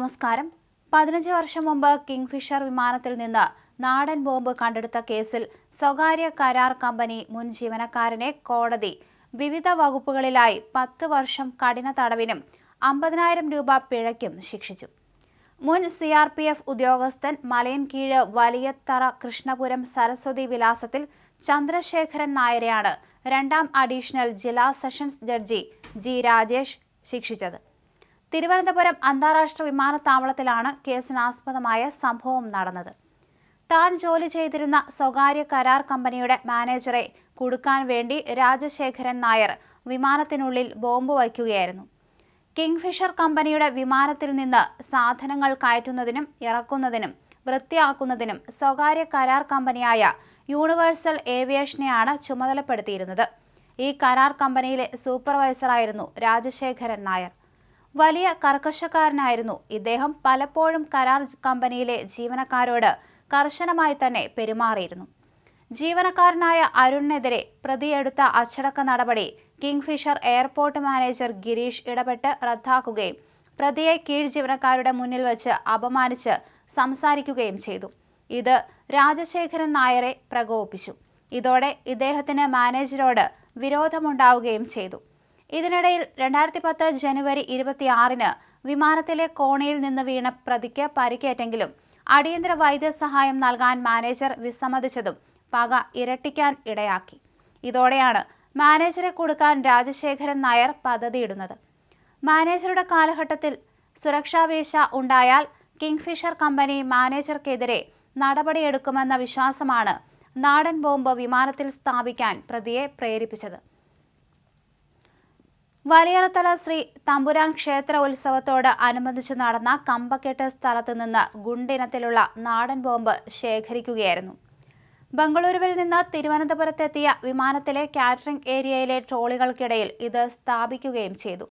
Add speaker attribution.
Speaker 1: നമസ്കാരം. 15 വർഷം മുമ്പ് കിങ്ഫിഷർ വിമാനത്തിൽ നിന്ന് നാടൻ ബോംബ് കണ്ടെടുത്ത കേസിൽ സ്വകാര്യ കരാർ കമ്പനി മുൻ ജീവനക്കാരനെ കോടതി വിവിധ വകുപ്പുകളിലായി 10 വർഷം കഠിന തടവിനും 50,000 രൂപ പിഴയ്ക്കും ശിക്ഷിച്ചു. മുൻ CRPF ഉദ്യോഗസ്ഥൻ മലയൻകീഴ് വലിയത്തറ കൃഷ്ണപുരം സരസ്വതി വിലാസത്തിൽ ചന്ദ്രശേഖരൻ നായരെയാണ് രണ്ടാം അഡീഷണൽ ജില്ലാ സെഷൻസ് ജഡ്ജി G. രാജേഷ് ശിക്ഷിച്ചത്. തിരുവനന്തപുരം അന്താരാഷ്ട്ര വിമാനത്താവളത്തിലാണ് കേസിനാസ്പദമായ സംഭവം നടന്നത്. താൻ ജോലി ചെയ്തിരുന്ന സ്വകാര്യ കരാർ കമ്പനിയുടെ മാനേജറെ കുടുക്കാൻ വേണ്ടി രാജശേഖരൻ നായർ വിമാനത്തിനുള്ളിൽ ബോംബ് വയ്ക്കുകയായിരുന്നു. കിങ്ഫിഷർ കമ്പനിയുടെ വിമാനത്തിൽ നിന്ന് സാധനങ്ങൾ കയറ്റുന്നതിനും ഇറക്കുന്നതിനും വൃത്തിയാക്കുന്നതിനും സ്വകാര്യ കരാർ കമ്പനിയായ യൂണിവേഴ്സൽ ഏവിയേഷനെയാണ് ചുമതലപ്പെടുത്തിയിരുന്നത്. ഈ കരാർ കമ്പനിയിലെ സൂപ്പർവൈസറായിരുന്നു രാജശേഖരൻ നായർ. വലിയ കർക്കശക്കാരനായിരുന്നു ഇദ്ദേഹം. പലപ്പോഴും കരാർ കമ്പനിയിലെ ജീവനക്കാരോട് കർശനമായി തന്നെ പെരുമാറിയിരുന്നു. ജീവനക്കാരനായ അരുണിനെതിരെ പ്രതിയെടുത്ത അച്ചടക്ക നടപടി കിങ്ഫിഷർ എയർപോർട്ട് മാനേജർ ഗിരീഷ് ഇടപെട്ട് റദ്ദാക്കുകയും പ്രതിയെ കീഴ് ജീവനക്കാരുടെ മുന്നിൽ വെച്ച് അപമാനിച്ച് സംസാരിക്കുകയും ചെയ്തു. ഇത് രാജശേഖരൻ നായരെ പ്രകോപിപ്പിച്ചു. ഇതോടെ ഇദ്ദേഹത്തിന് മാനേജരോട് വിരോധമുണ്ടാവുകയും ചെയ്തു. ഇതിനിടയിൽ 2010 ജനുവരി 26-ന് വിമാനത്തിലെ കോണിയിൽ നിന്ന് വീണ പ്രതിക്ക് പരിക്കേറ്റെങ്കിലും അടിയന്തര വൈദ്യസഹായം നൽകാൻ മാനേജർ വിസമ്മതിച്ചതും പക ഇരട്ടിക്കാൻ ഇടയാക്കി. ഇതോടെയാണ് മാനേജറെ കൊടുക്കാൻ രാജശേഖരൻ നായർ പദ്ധതിയിടുന്നത്. മാനേജറുടെ കാലഘട്ടത്തിൽ സുരക്ഷാ വീഴ്ച ഉണ്ടായാൽ കിങ്ഫിഷർ കമ്പനി മാനേജർക്കെതിരെ നടപടിയെടുക്കുമെന്ന വിശ്വാസമാണ് നാടൻ ബോംബ് വിമാനത്തിൽ സ്ഥാപിക്കാൻ പ്രതിയെ പ്രേരിപ്പിച്ചത്. വലിയറത്തല ശ്രീ തമ്പുരാൻ ക്ഷേത്ര ഉത്സവത്തോട് അനുബന്ധിച്ചു നടന്ന കമ്പക്കെട്ട് സ്ഥലത്ത് നിന്ന് ഗുണ്ടിനത്തിലുള്ള നാടൻ ബോംബ് ശേഖരിക്കുകയായിരുന്നു. ബംഗളൂരുവിൽ നിന്ന് തിരുവനന്തപുരത്തെത്തിയ വിമാനത്തിലെ കാറ്ററിംഗ് ഏരിയയിലെ ട്രോളികൾക്കിടയിൽ ഇത് സ്ഥാപിക്കുകയും ചെയ്തു.